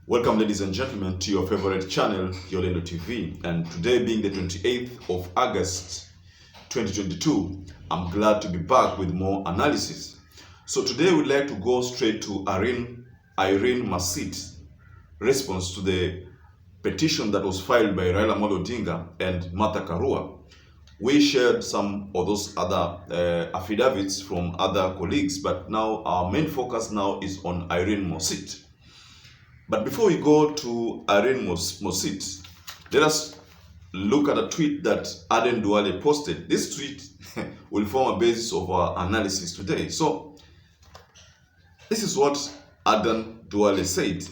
Welcome, ladies and gentlemen, to your favorite channel, Yolendo TV. And today, being the 28th of August 2022, I'm glad to be back with more analysis. So today, we'd like to go straight to IRENE Masit's response to the petition that was filed by Raila Amolo Odinga and Martha Karua. We shared some of those other affidavits from other colleagues, but now our main focus now is on IRENE Masit. But before we go to IRENE Masit, let us look at a tweet that Aden Duale posted. This tweet will form a basis of our analysis today. So, this is what Aden Duale said.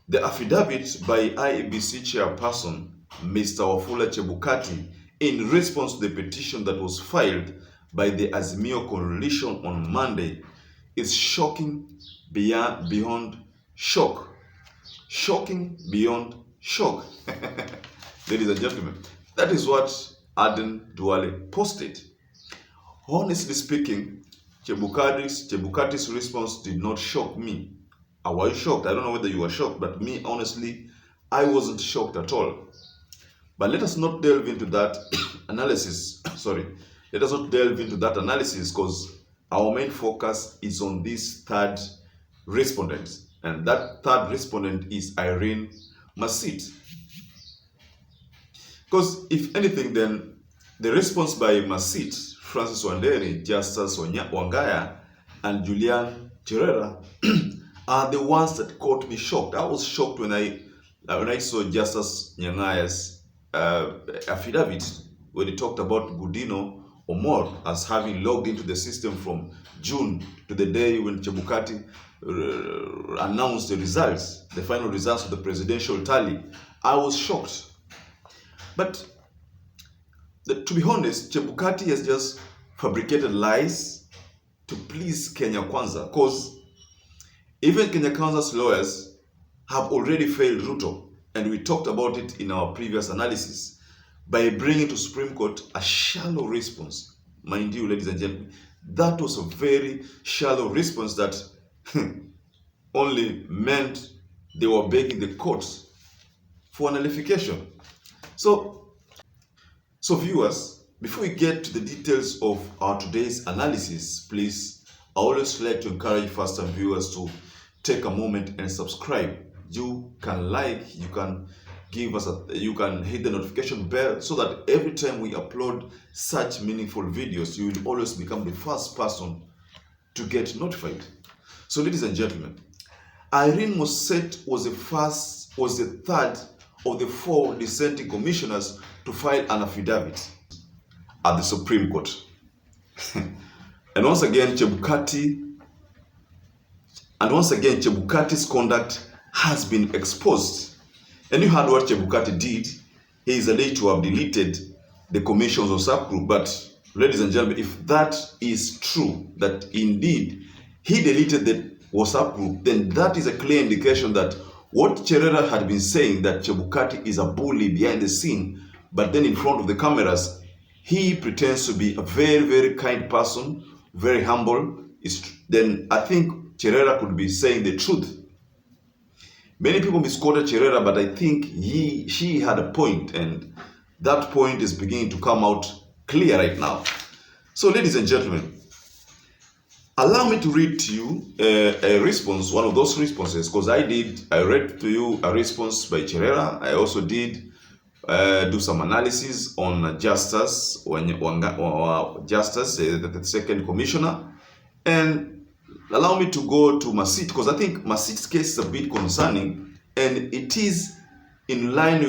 The affidavit by IEBC chairperson, Mr. Wafula Chebukati, in response to the petition that was filed by the Azimio coalition on Monday, is shocking beyond shock. Shocking beyond shock. Ladies and gentlemen, that is what Aden Duale posted. Honestly speaking, Chebukati's response did not shock me. I was shocked. I don't know whether you were shocked, but me, honestly, I wasn't shocked at all. But let us not delve into that analysis. Let us not delve into that analysis because our main focus is on this third respondent. And that third respondent is IRENE Masit. Because if anything, then the response by Masit, Francis Wanderi, Justice Wangaya, and Julian Cherera are the ones that caught me shocked. I was shocked when I saw Justice Nyangaya's affidavit when he talked about Gudino Omor as having logged into the system from June to the day when Chebukati announced the results, the final results of the presidential tally. I was shocked. But to be honest, Chebukati has just fabricated lies to please Kenya Kwanza, because even Kenya Kwanza's lawyers have already failed Ruto, and we talked about it in our previous analysis, by bringing to Supreme Court a shallow response. Mind you, ladies and gentlemen, that was a very shallow response that only meant they were begging the courts for nullification. So viewers, before we get to the details of our today's analysis, please, I always like to encourage first-time viewers to take a moment and subscribe. You can like, you can give us you can hit the notification bell so that every time we upload such meaningful videos, you will always become the first person to get notified. So, ladies and gentlemen, IRENE Masit was the third of the four dissenting commissioners to file an affidavit at the Supreme Court. And once again, Chebukati's conduct has been exposed. And you heard what Chebukati did. He is alleged to have deleted the commission's WhatsApp group. But, ladies and gentlemen, if that is true, that indeed he deleted the WhatsApp group, then that is a clear indication that what Cherera had been saying, that Chebukati is a bully behind the scene, but then in front of the cameras, he pretends to be a very, very kind person, very humble, then I think Cherera could be saying the truth. Many people misquoted Cherera, but I think she had a point, and that point is beginning to come out clear right now. So, ladies and gentlemen, allow me to read to you a response, one of those responses, because I read to you a response by Cherera. I also did do some analysis on Justice, the second commissioner. And allow me to go to Masit, because I think Masit's case is a bit concerning, and it is in line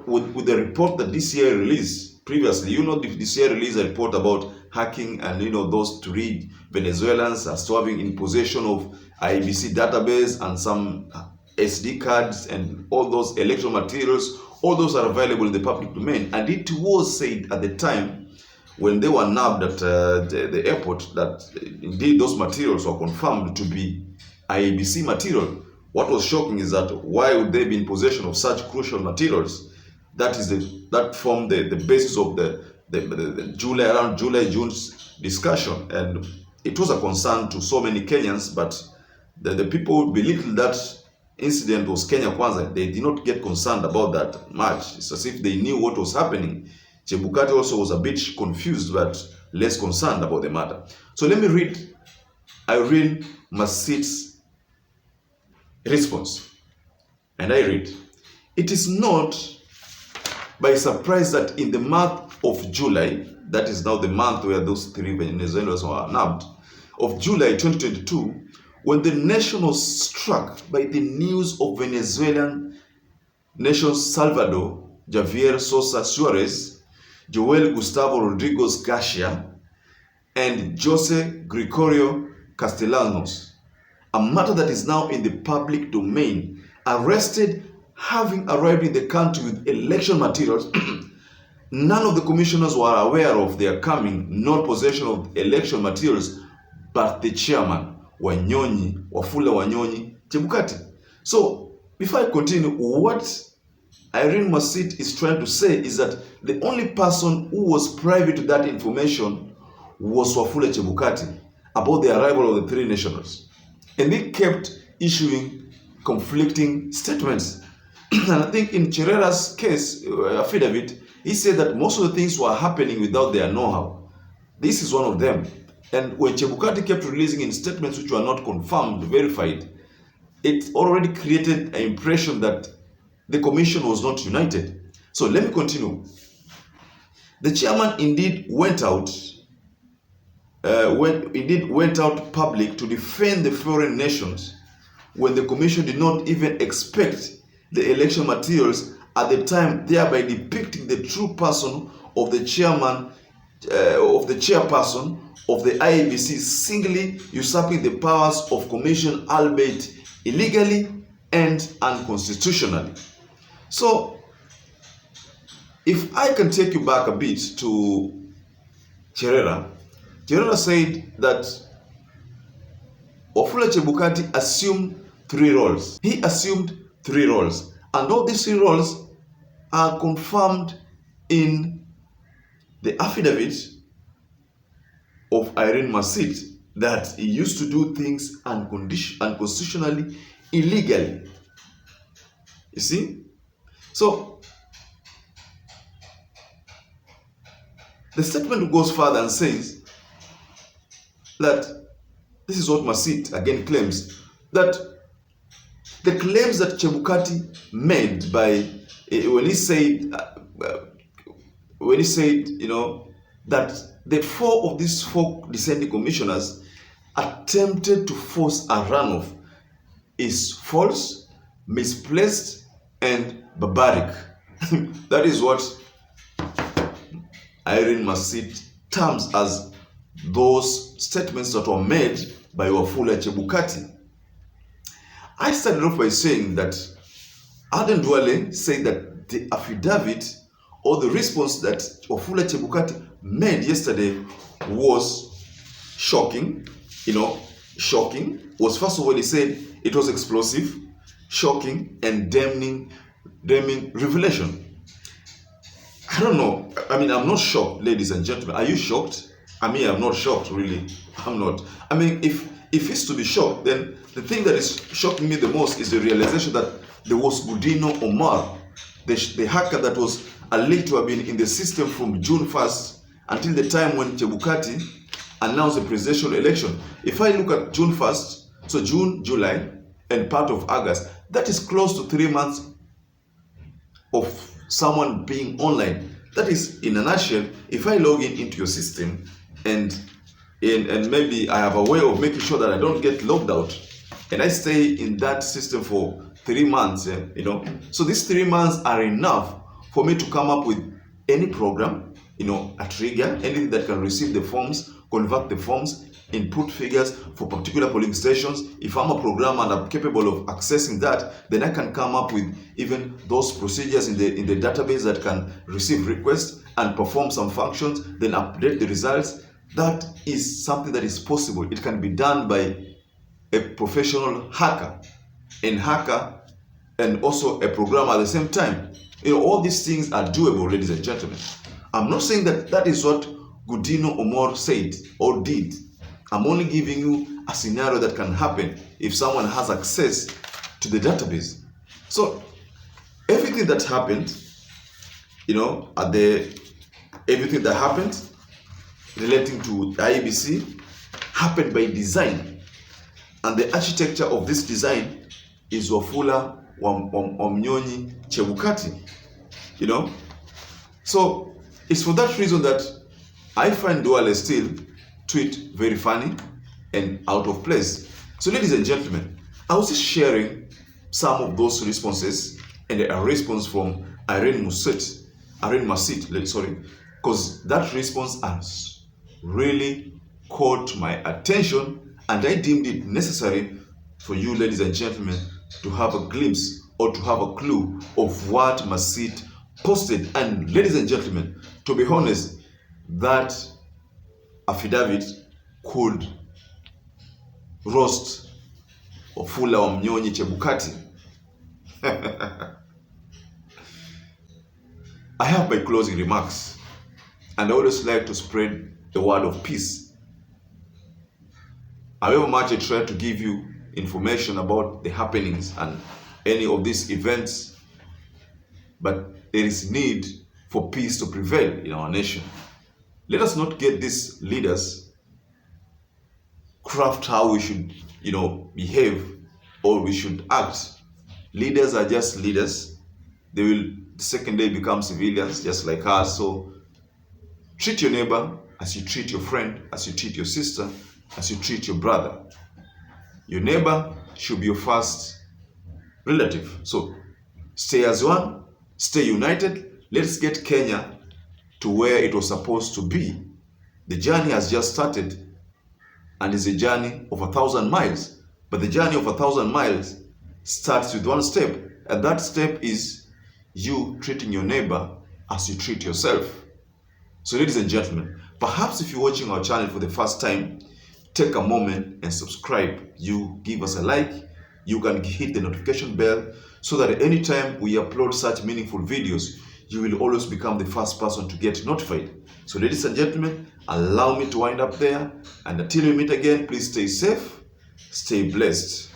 with the report that DCI released previously. You know, the DCI released a report about hacking and, those to read Venezuelans as to having in possession of IEBC database and some SD cards and all those electoral materials. All those are available in the public domain. And it was said at the time, when they were nabbed at the airport, that indeed those materials were confirmed to be IEBC material. What was shocking is that why would they be in possession of such crucial materials? That formed the basis of the July-June's discussion, and it was a concern to so many Kenyans. But the people belittled that incident was Kenya Kwanza, they did not get concerned about that much. It's as if they knew what was happening. Chebukati also was a bit confused, but less concerned about the matter. So let me read IRENE Masit's response. And I read, "It is not by surprise that in the month of July," that is now the month where those 3 Venezuelans were nabbed, of July 2022, when the nation was struck by the news of Venezuelan nation Salvador Javier Sosa Suarez, Joel Gustavo Rodriguez Garcia, and Jose Gregorio Castellanos, a matter that is now in the public domain, arrested having arrived in the country with election materials. None of the commissioners were aware of their coming, nor possession of election materials, but the chairman, Wafula Wanyonyi Chebukati. So, before I continue, what IRENE Masit is trying to say is that the only person who was privy to that information was Wafula Chebukati about the arrival of the 3 nationals. And they kept issuing conflicting statements. And I think in Cherera's case, affidavit, he said that most of the things were happening without their know-how. This is one of them. And when Chebukati kept releasing in statements which were not confirmed, verified, it already created an impression that the commission was not united. So let me continue. The chairman indeed went out public to defend the foreign nations when the commission did not even expect the election materials at the time, thereby depicting the true person of the chairperson of the IEBC, singly usurping the powers of commission, albeit illegally and unconstitutionally. So, if I can take you back a bit to Cherera said that Wafula Chebukati assumed 3 roles. He assumed 3 roles. And all these 3 roles are confirmed in the affidavit of IRENE Masit, that he used to do things unconstitutionally, illegally. You see? So, the statement goes further and says that this is what Masit again claims, that the claims that Chebukati made by when he said that the 4 of these 4 dissenting commissioners attempted to force a runoff is false, misplaced, and barbaric. That is what IRENE Masit terms as those statements that were made by Wafula Chebukati. I started off by saying that Aden Duale said that the affidavit or the response that Wafula Chebukati made yesterday was shocking. Shocking was, first of all, he said it was explosive, shocking, and damning revelation. I don't know. I mean, I'm not shocked, ladies and gentlemen. Are you shocked? I mean, I'm not shocked, really. I'm not. I mean, if it's to be shocked, then the thing that is shocking me the most is the realization that there was Gudino Omar, the hacker that was alleged to have been in the system from June 1st until the time when Chebukati announced the presidential election. If I look at June 1st, so June, July, and part of August, that is close to 3 months of someone being online. That is, in a nutshell, if I log into your system and maybe I have a way of making sure that I don't get logged out, and I stay in that system for 3 months, so these 3 months are enough for me to come up with any program, a trigger, anything that can receive the forms, convert the forms, input figures for particular polling stations. If I'm a programmer and I'm capable of accessing that, then I can come up with even those procedures in the database that can receive requests and perform some functions, then update the results. That is something that is possible. It can be done by a professional hacker and also a programmer at the same time. All these things are doable, ladies and gentlemen. I'm not saying that is what Gudino Omar said or did. I'm only giving you a scenario that can happen if someone has access to the database. So everything that happened, everything that happened relating to IEBC happened by design, and the architecture of this design is Wafula Wamnyonyi Chebukati. So it's for that reason that I find Duale still tweet very funny and out of place. So ladies and gentlemen, I was just sharing some of those responses and a response from IRENE Masit, because that response has really caught my attention, and I deemed it necessary for you, ladies and gentlemen, to have a glimpse or to have a clue of what Masit posted. And ladies and gentlemen, to be honest, that affidavit could roast Wafula Wamnyonyi Chebukati. I have my closing remarks, and I always like to spread the word of peace. However much I try to give you information about the happenings and any of these events, but there is need for peace to prevail in our nation. Let us not get these leaders craft how we should, behave or we should act. Leaders are just leaders. They will the second day become civilians just like us. So treat your neighbor as you treat your friend, as you treat your sister, as you treat your brother. Your neighbor should be your first relative. So stay as one, stay united. Let's get Kenya to where it was supposed to be. The journey has just started, and is a journey of 1,000 miles. But the journey of 1,000 miles starts with one step, and that step is you treating your neighbor as you treat yourself. So ladies and gentlemen, perhaps if you're watching our channel for the first time, take a moment and subscribe. You give us a like. You can hit the notification bell so that anytime we upload such meaningful videos, you will always become the first person to get notified. So ladies and gentlemen, allow me to wind up there, and until we meet again, please stay safe, stay blessed.